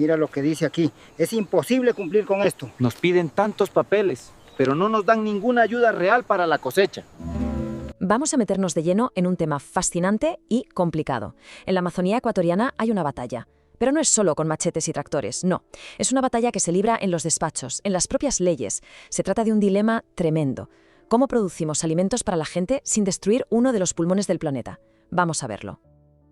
Mira lo que dice aquí. Es imposible cumplir con esto. Nos piden tantos papeles, pero no nos dan ninguna ayuda real para la cosecha. Vamos a meternos de lleno en un tema fascinante y complicado. En la Amazonía ecuatoriana hay una batalla. Pero no es solo con machetes y tractores, no. Es una batalla que se libra en los despachos, en las propias leyes. Se trata de un dilema tremendo. ¿Cómo producimos alimentos para la gente sin destruir uno de los pulmones del planeta? Vamos a verlo.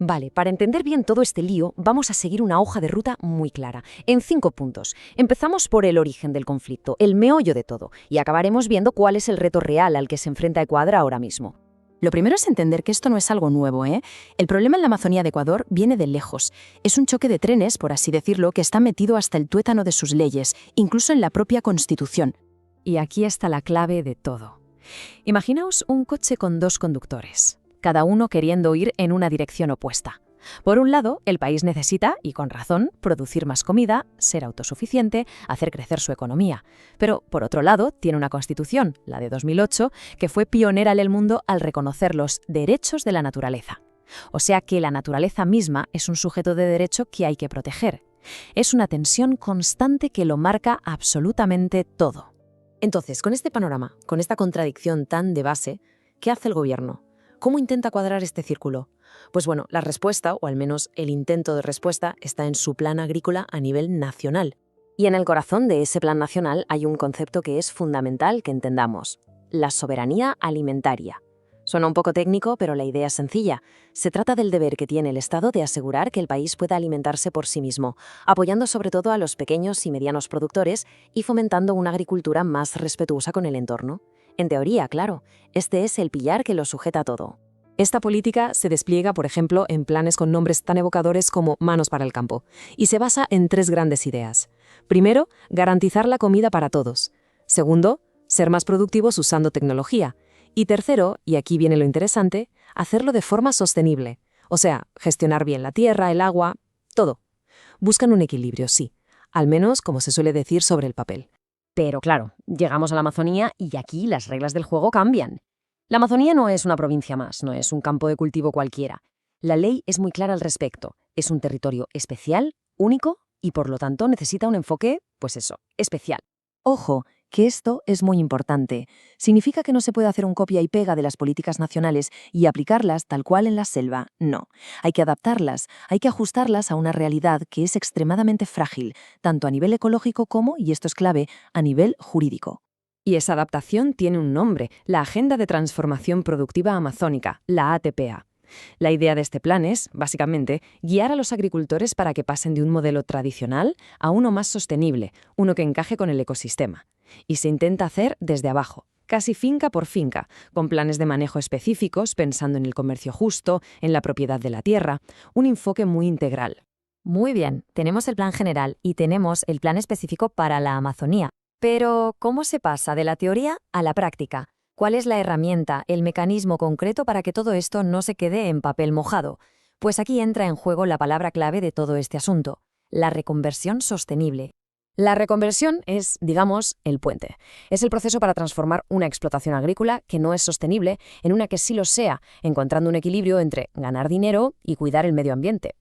Vale, para entender bien todo este lío, vamos a seguir una hoja de ruta muy clara, en 5 puntos. Empezamos por el origen del conflicto, el meollo de todo, y acabaremos viendo cuál es el reto real al que se enfrenta Ecuador ahora mismo. Lo primero es entender que esto no es algo nuevo, ¿eh? El problema en la Amazonía de Ecuador viene de lejos. Es un choque de trenes, por así decirlo, que está metido hasta el tuétano de sus leyes, incluso en la propia Constitución. Y aquí está la clave de todo. Imaginaos un coche con 2 conductores, cada uno queriendo ir en una dirección opuesta. Por un lado, el país necesita, y con razón, producir más comida, ser autosuficiente, hacer crecer su economía. Pero, por otro lado, tiene una constitución, la de 2008, que fue pionera en el mundo al reconocer los derechos de la naturaleza. O sea que la naturaleza misma es un sujeto de derecho que hay que proteger. Es una tensión constante que lo marca absolutamente todo. Entonces, con este panorama, con esta contradicción tan de base, ¿qué hace el gobierno? ¿Cómo intenta cuadrar este círculo? Pues bueno, la respuesta, o al menos el intento de respuesta, está en su plan agrícola a nivel nacional. Y en el corazón de ese plan nacional hay un concepto que es fundamental que entendamos: la soberanía alimentaria. Suena un poco técnico, pero la idea es sencilla. Se trata del deber que tiene el Estado de asegurar que el país pueda alimentarse por sí mismo, apoyando sobre todo a los pequeños y medianos productores y fomentando una agricultura más respetuosa con el entorno. En teoría, claro, este es el pillar que lo sujeta todo. Esta política se despliega, por ejemplo, en planes con nombres tan evocadores como Manos para el Campo, y se basa en 3 grandes ideas. Primero, garantizar la comida para todos. Segundo, ser más productivos usando tecnología. Y tercero, y aquí viene lo interesante, hacerlo de forma sostenible. O sea, gestionar bien la tierra, el agua, todo. Buscan un equilibrio, sí, al menos como se suele decir sobre el papel. Pero claro, llegamos a la Amazonía y aquí las reglas del juego cambian. La Amazonía no es una provincia más, no es un campo de cultivo cualquiera. La ley es muy clara al respecto. Es un territorio especial, único, y por lo tanto necesita un enfoque, pues eso, especial. Ojo, que esto es muy importante. Significa que no se puede hacer un copia y pega de las políticas nacionales y aplicarlas tal cual en la selva. No. Hay que adaptarlas, hay que ajustarlas a una realidad que es extremadamente frágil, tanto a nivel ecológico como, y esto es clave, a nivel jurídico. Y esa adaptación tiene un nombre, la Agenda de Transformación Productiva Amazónica, la ATPA. La idea de este plan es, básicamente, guiar a los agricultores para que pasen de un modelo tradicional a uno más sostenible, uno que encaje con el ecosistema. Y se intenta hacer desde abajo, casi finca por finca, con planes de manejo específicos, pensando en el comercio justo, en la propiedad de la tierra, un enfoque muy integral. Muy bien, tenemos el plan general y tenemos el plan específico para la Amazonía. Pero, ¿cómo se pasa de la teoría a la práctica? ¿Cuál es la herramienta, el mecanismo concreto para que todo esto no se quede en papel mojado? Pues aquí entra en juego la palabra clave de todo este asunto: la reconversión sostenible. La reconversión es, digamos, el puente. Es el proceso para transformar una explotación agrícola que no es sostenible en una que sí lo sea, encontrando un equilibrio entre ganar dinero y cuidar el medio ambiente.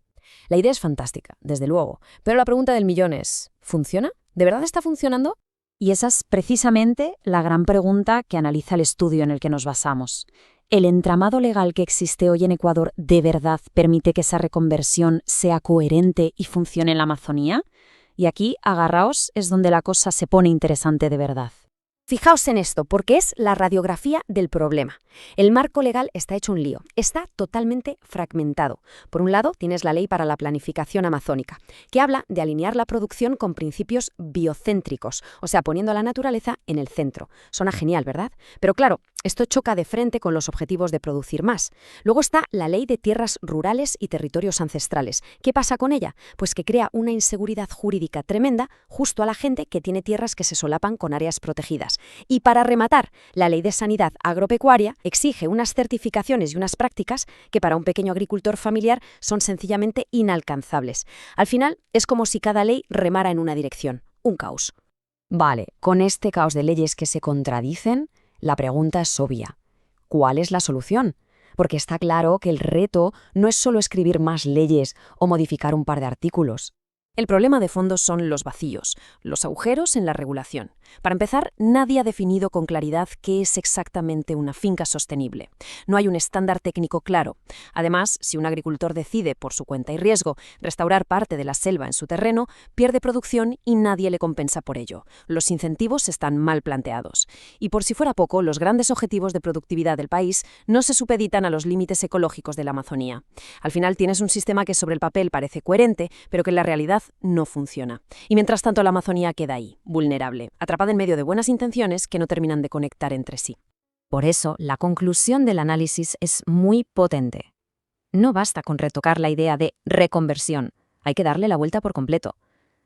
La idea es fantástica, desde luego, pero la pregunta del millón es: ¿funciona? ¿De verdad está funcionando? Y esa es precisamente la gran pregunta que analiza el estudio en el que nos basamos. ¿El entramado legal que existe hoy en Ecuador de verdad permite que esa reconversión sea coherente y funcione en la Amazonía? Y aquí, agarraos, es donde la cosa se pone interesante de verdad. Fijaos en esto, porque es la radiografía del problema. El marco legal está hecho un lío, está totalmente fragmentado. Por un lado, tienes la Ley para la Planificación Amazónica, que habla de alinear la producción con principios biocéntricos, o sea, poniendo a la naturaleza en el centro. Suena genial, ¿verdad? Pero claro, esto choca de frente con los objetivos de producir más. Luego está la Ley de Tierras Rurales y Territorios Ancestrales. ¿Qué pasa con ella? Pues que crea una inseguridad jurídica tremenda justo a la gente que tiene tierras que se solapan con áreas protegidas. Y para rematar, la Ley de Sanidad Agropecuaria exige unas certificaciones y unas prácticas que para un pequeño agricultor familiar son sencillamente inalcanzables. Al final, es como si cada ley remara en una dirección. Un caos. Vale, con este caos de leyes que se contradicen, la pregunta es obvia. ¿Cuál es la solución? Porque está claro que el reto no es solo escribir más leyes o modificar un par de artículos. El problema de fondo son los vacíos, los agujeros en la regulación. Para empezar, nadie ha definido con claridad qué es exactamente una finca sostenible. No hay un estándar técnico claro. Además, si un agricultor decide, por su cuenta y riesgo, restaurar parte de la selva en su terreno, pierde producción y nadie le compensa por ello. Los incentivos están mal planteados. Y por si fuera poco, los grandes objetivos de productividad del país no se supeditan a los límites ecológicos de la Amazonía. Al final tienes un sistema que sobre el papel parece coherente, pero que en la realidad no funciona. Y mientras tanto la Amazonía queda ahí, vulnerable, atrapada en medio de buenas intenciones que no terminan de conectar entre sí. Por eso, la conclusión del análisis es muy potente. No basta con retocar la idea de reconversión, hay que darle la vuelta por completo.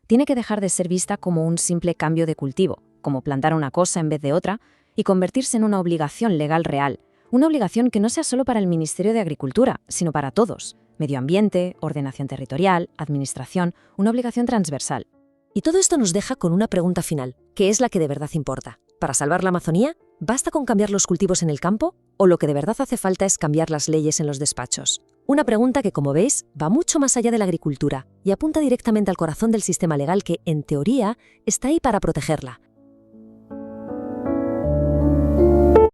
Tiene que dejar de ser vista como un simple cambio de cultivo, como plantar una cosa en vez de otra, y convertirse en una obligación legal real, una obligación que no sea solo para el Ministerio de Agricultura, sino para todos. Medio ambiente, ordenación territorial, administración, una obligación transversal. Y todo esto nos deja con una pregunta final, ¿qué es la que de verdad importa? ¿Para salvar la Amazonía? ¿Basta con cambiar los cultivos en el campo? ¿O lo que de verdad hace falta es cambiar las leyes en los despachos? Una pregunta que, como veis, va mucho más allá de la agricultura y apunta directamente al corazón del sistema legal que, en teoría, está ahí para protegerla.